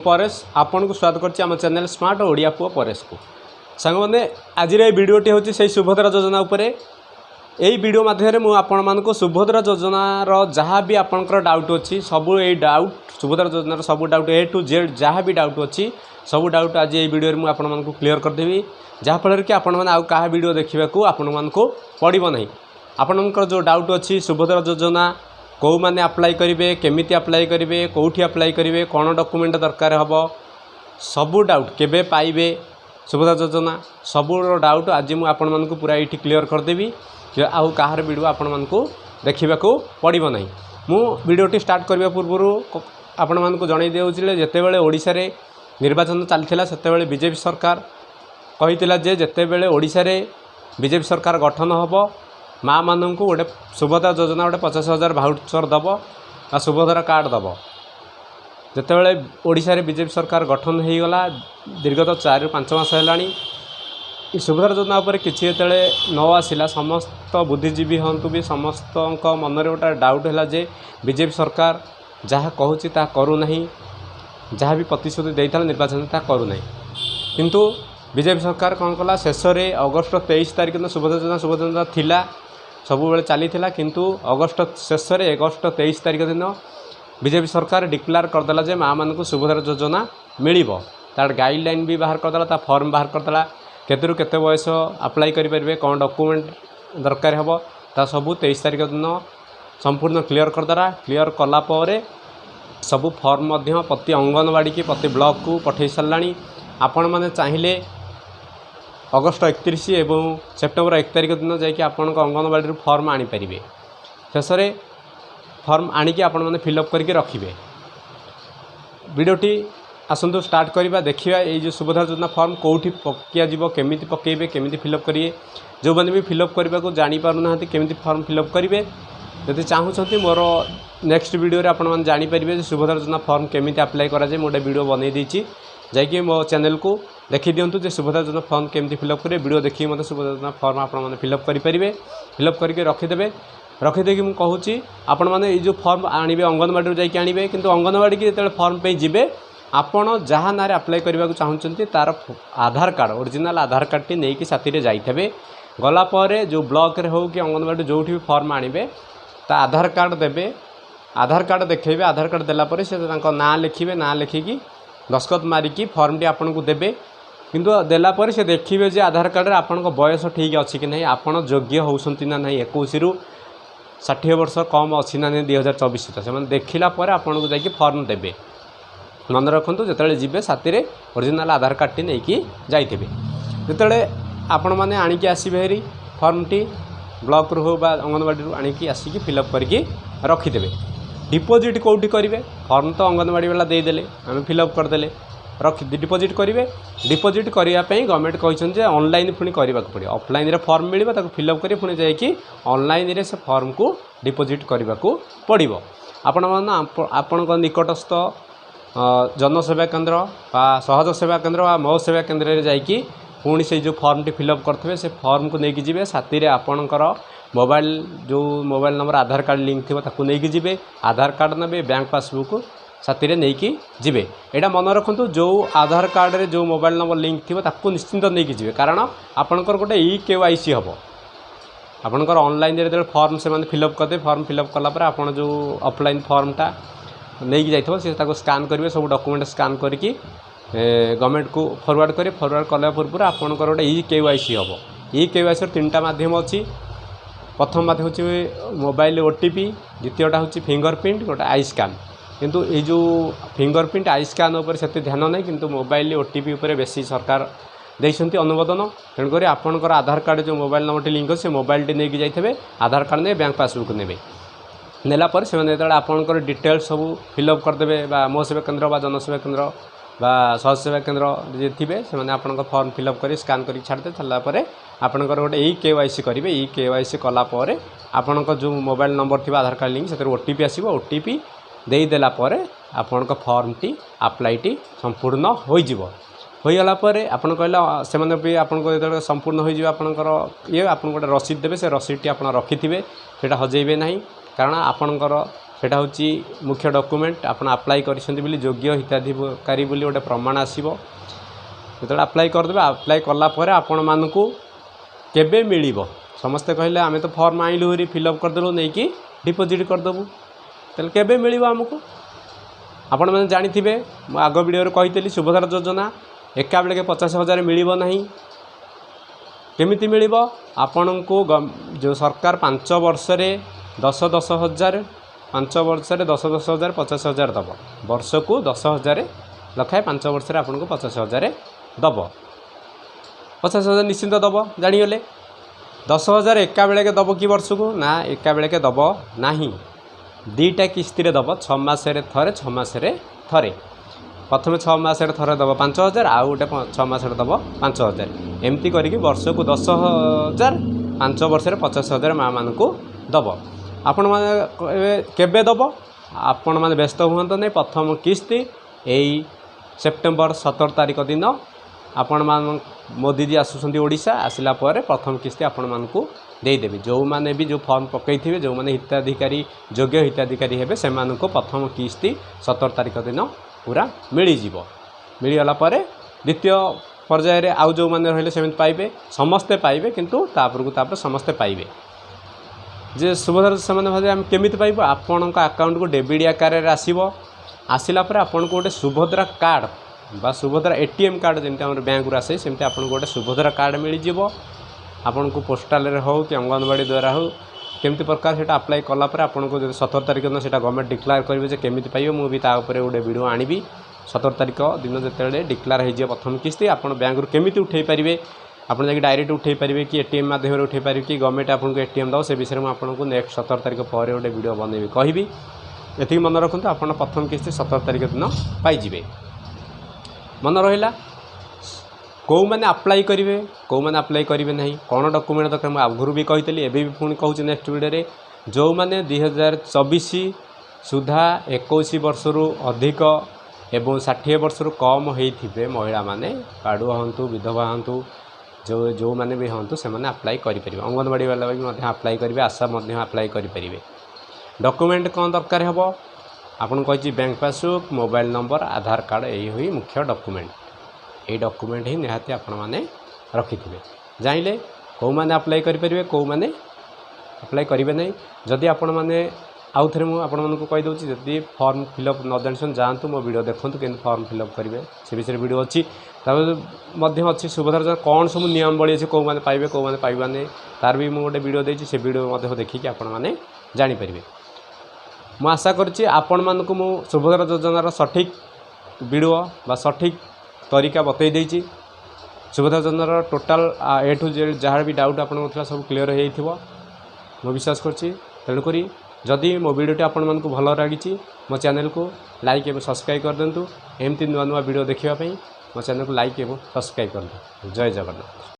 परेश आपन को स्वागत करछि आम चैनल स्मार्ट ओडिया पुओ परेश को सांग मैंने आज भिडियोटी हूँ से सुभद्रा योजना उपरे यही वीडियो माध्यम मुझे आपण मानक सुभद्रा योजनार जहाँ भी आपंकर डाउट अच्छी सबू ये डाउट सुभद्रा योजनार सब डाउट ए टू जेड जहाँ भी डाउट अच्छी सब डाउट आज ये वीडियो मुझे आपण मानक क्लीयर करदेवी जहाँफल कि आपण मैंने क्या वीडियो देखा आपण मानक पड़ो ना आपणकर जो डाउट अच्छी सुभद्रा योजना कौ मैंने अप्लाई करेंगे केमिति अप्लाई करेंगे कौटी अप्लाई करेंगे कौन डॉक्यूमेंट दरकार हम सबू डाउट केबे पाइबे सुभद्रा योजना सबू डाउट आज मुझे आपण मानक पूरा ये क्लीयर करदेवी आउ कहार वीडियो आपण मानक देखा पड़ो ना मु वीडियोटी स्टार्ट करने पूर्व आपण मानक जन दूसरे जितेबाला ओडिशा रे निर्वाचन चलता से बीजेपी सरकार कही जितेबाला ओडिशा रे बीजेपी सरकार गठन हम माँ मानू गोटे सुभद्रा योजना गोटे 50,000 भाउचर दब आ सुभद्रा कार्ड दब जितेबाला ओडिशा रे बीजेपी सरकार गठन हो गला दीर्घत 4 ରୁ 5 मास है सुभद्रा योजना उपर किसी जो न आसला समस्त बुद्धिजीवी हूँ भी समस्त मन में गोटे डाउट है जे बीजेपी सरकार जहाँ कहूँ करूना जहाँ भी प्रतिश्रुति देता निर्वाचन ता करूना किंतु बीजेपी सरकार कौन कला शेष में अगस्ट 23 तारिख दिन सुभद्रा योजना थिला सब बेले चली किंतु अगस्ट शेष में अगस्ट 23 तारिख दिन बीजेपी सरकार डिक्लेयर करदेला जे माँ मानक सुभद्रा योजना मिल तार गाइडलाइन भी बाहर करदेला फॉर्म बाहर करदेला केतरु केते बयस अप्लाई करेंगे कौन डॉक्यूमेंट दरकार हम ता सबू 23 तारिख दिन संपूर्ण क्लियर करदेला क्लियर कलापर सबू फॉर्म प्रति अंगनवाड़ी की प्रति ब्लॉक को पठे सारा आपण मैंने चाहिए अगस्ट 31 एवं सेप्टेम्बर 1 तारिख दिन जाकि आपण अंगनवाड़ी फॉर्म आनीपर शेष में फॉर्म आणिकी आपण मैंने फिलअप करके रखिए वीडियोटी आसतु स्टार्ट करवा देखिए ये जो सुभद्रा योजना फॉर्म कौटी पकिया केमी पकेबे केमी फिलअप करेंगे जो मैंने भी फिलअप करने को जापना केमी फॉर्म फिलअप करेंगे जब चाहूँगी मोर नेक्स्ट वीडियो आपण मैंने जानीपर सुभद्रा योजना फॉर्म केमी अप्लाई कराए मोटे वीडियो बनई देती जाकि मो चैनल को देखी दिंतु जे सुभद्रा योजना फॉर्म केमी फिलअप करेंगे वीडियो देखिए मतलब सुभद्रा योजना फॉर्म आपने फिलअप करेंगे फिलअप करके रखिदेवे रखिदेकि मुझे कहूँ आपण मैंने जो फॉर्म आणवे अंगनवाड़ी जाकि आणवे किंतु अंगनवाड़ी की जो फॉर्म पे जीवे आपण जहाँ ना अप्लाई करने को चाहूँगी तार आधार कार्ड ओरिजिनल आधार कार्ड टी नहीं कि साथी जाइए गलापर जो ब्लॉक रे हो कि अंगनवाड़ी जो भी फॉर्म आणवे ता आधार कार्ड देवे आधार कार्ड देखेबे आधार कार्ड देलापर से ना लिखे ना लिखिकी दस्खत मारिकी फॉर्म टी आपन को देवे किंतु देलापर से देखिए जे आधार कार्ड आपण बयस ठीक अच्छी कि नहीं आपण योग्य होती ना नहीं 21 ରୁ 60 वर्ष कम अच्छी ना नहीं 2024 से देखला आपन को जाकि फॉर्म देवे मन रखु जो जी साथी ओरिजिनल आधार कार्ड टी नहीं जाइए जिते आपण मैंने आणिकी आसबे हेरी फॉर्म टी ब्लॉक रू हो अंगनवाड़ी आणिकी आसिकी फिलअप करके रखिदेवे डिपोजिट कौटी करेंगे फॉर्म तो अंगनवाड़ी वाला देदेले आम फिलअप करदे रख डिपोजिट करेंगे डिपोजिट करने गवर्नमेंट कहते ऑनलाइन पुणी करने पड़े ऑफलाइन फॉर्म मिले फिलअप कर पुणी जाकि ऑनलाइन से फॉर्म को डिपोजिट करने को पड़ो आपण निकटस्थ जनसेवा केन्द्र सहज सेवा केन्द्र मो सेवा केन्द्र में जाकि पुणी से जो फॉर्म टी फिलअप करेंगे से फॉर्म को लेकिन जी साथी आपणकर मोबाइल जो मोबाइल नंबर आधार कार्ड लिंक थी नहीं जी आधार कार्ड ने बैंक पासबुक साथी नहीं जी यहाँ मन रखु जो आधार कार्ड रे जो मोबाइल नंबर लिंक थी निश्चिंत नहीं जी कारण आपणकर गोटे EKYC हम आपणकर ऑनलाइन जो फॉर्म से फिलअप करदे फॉर्म फिलअप कलापर आप जो ऑफलाइन फॉर्मटा नहीं जाइए से स्कान करेंगे सब डॉक्यूमेंट स्कान करके गवर्नमेंट को फॉरवर्ड करें फॉरवर्ड कला पूर्व आपणकर गोटे EKYC हम EKYC 3टा माध्यम अच्छी प्रथम माध्यम हूँ मोबाइल OTP द्वितीयटा हूँ फिंगरप्रिंट गोटे आई स्कान किंतु ये जो फिंगरप्रिंट आई स्कान उपर से ध्यान नहीं किंतु मोबाइल OTP उपर बेसी सरकार देइछंती अनुमोदन तेणुक आपणकर आधार कार्ड जो मोबाइल नंबर टी लिंक से मोबाइल टी नहीं जाइए आधार कार्ड ने बैंक पासबुक ने नेलापर से आपणकर डिटेल्स सब फिलअप करदे मो सेवा केन्द्र जनसेवा केन्द्र सहज सेवा केन्द्र जे थे से आपन फॉर्म फिलअप कर स्कान कर छाड़ते छाड़ापर आपणकर गोटे EKYC करेंगे EKYC कलापर आपण जो मोबाइल नंबर थी आधार कार्ड लिंक से OTP आसो OTP देदेलापर आपण फॉर्म टी अप्लाई टी संपूर्ण होगला आपन कहला से भी आपको संपूर्ण होपणकर ये आप गोटे रसीद देवे से रसीद टी आप रखिथे से हजेबे ना कारण आपणकर सेटा होची मुख्य डॉक्यूमेंट आपण अप्लाई करिसेंती बोली योग्य हिताधिकारी बोली गोटे प्रमाण आसीबो जो अप्लाई करदेबे अप्लाई कला परे आपण मानकू केबे मिलिबो समस्ते कहले आमे तो फॉर्म आइलु री फिलअप करदेलु नै कि डिपोजिट करदेबु तले केबे मिलिबो हमकू आपण माने जानिथिबे म आग वीडियो रे कहितली सुभद्रा योजना एका बेले के 50,000 मिलिबो नाही केमिति मिलिबो आपनको जो सरकार 5 वर्ष रे 10,000 5 वर्ष रे 10,000 50,000 दब वर्ष को 10,000 लखाए 5 वर्ष रे आपनको 50,000 दब 50,000 निश्चिंत दब जानिगले 10,000 एका बेले के दब कि वर्ष को ना एका बेले के दब नाही दीटा किस्ती रे दब 6 मास रे थरे 6 मास रे थरे प्रथम 6 मास रे थरे दब 5,000 आ गोटे 6 मास रे दब 5,000 एमती करिक वर्ष को 10,000 5 वर्ष रे 50,000 माँ मान को दब आपण माने केबे दब आपण माने व्यस्त हुअंत नै प्रथम किस्ती एई सेप्टेम्बर 17 तारिख दिन आपण मान मोदी जी आसुसंती ओडिशा आसिला परे प्रथम किस्ती आपण मान को देदेवी जो माने भी जो फॉर्म पकईथे जो माने हिताधिकारी योग्य हिताधिकारी हेबे से मान को प्रथम किस्ती 17 तारिख दिन पूरा मिलीजिवो मिलीगला परे द्वितीय पर्याय रे आउ जो माने रहले सेमित पाइबे समस्ते पाइबे किंतु तापर समस्ते पाइबे जे सुभद्रा समान भाजे हम केमिति पाइबो आपन का अकाउंट को डेबिट आकार रे आसीबो आसिला परे आपन को गोटे सुभद्रा कार्ड बा सुभद्रा एटीएम कार्ड जेमते हमर बैंक रो आसे सेमते आपन को गोटे सुभद्रा कार्ड मिलीजिवो आपन को पोस्टाल रे हो कि अंगनवाड़ी द्वारा हो केमती प्रकार सेटा अप्लाई कला पर आपन को 17 तारिख दिन सेटा गवर्नमेंट डिक्लेयर करिवे जे केमिति पाइबो मु भी ता ऊपर गोटे वीडियो आनिबी 17 तारिख दिन जेतेले डिक्लेयर हो जे प्रथम किस्ती आपन बैंक रो केमिति उठेई परिवे आपन जाके डायरेक्ट उठेई परिवे कि एटीएम माध्यम रे उठेई परिवे कि गवर्नमेंट आपन को एटीएम दो से विषय में आपन को नेक्स्ट 17 तारिख पर गोटे वीडियो बनेबी कहिबी एथि मन रखंतु आपन प्रथम किस्ती 17 तारिख दिन पाई जिवे मन रहिला कौ मैंने अप्लाई करेंगे कौ मैंने अप्लाई करेंगे ना कौन डॉक्यूमेंट दरकार मुझे आगुरी भी कही एवं भी पुणी कहूँ नेक्स्ट वीडियो जो मैंने 2024 सुधा 21 वर्ष रु अधिक एवं 60 वर्ष रु कम होते महिला माने काड़ुआ हूँ विधवा हूँ जो मैंने भी हूँ से मैंने अप्लाई करेंगे अंगनवाड़ी वाला भी अप्लाई करेंगे आशा अप्लाई करेंगे डॉक्यूमेंट कौन दरकार हे आपन कही बैंक पासबुक मोबाइल नंबर आधार कार्ड यही हुई मुख्य डॉक्यूमेंट ये डॉक्यूमेंट ही निहाती आपण माने रखिथिबे जाइले को माने अप्लाई करि परिबे को माने अप्लाई करिवे नै जदि आपण माने आउ थरे मु आपण मानको कहि दउची जदि फॉर्म फिलअप न जानसन जानतु मो वीडियो देखंतु केन फॉर्म फिलअप करिवे से विषय वीडियो अछि तबे मध्य अछि सुभद्रा कोन सब नियम बळी अछि को माने पाइबे को माने पाइबा नै तार भी मु गोटे वीडियो देछि से वीडियो मध्य देखि कि आपण माने जानि परिबे मु आशा करछि आपण मानको मु सुभद्रा योजना रो सठिक वीडियो बा सठिक तरीका बतई देछि सुभद्रा योजनार टोटाल ए टू जेड जहाँ भी डाउट आपन सब क्लीयर हो मो विश्वास करछि तेणुक जदि मो वीडियोटी आपण मानकु भल लगी मो चैनल को लाइक एवं सब्सक्राइब कर दिंतु एमती नुआ नुआ वीडियो देखिबा पई मो चैनल को लाइक एवं सब्सक्राइब कर दिंतु जय जगन्नाथ।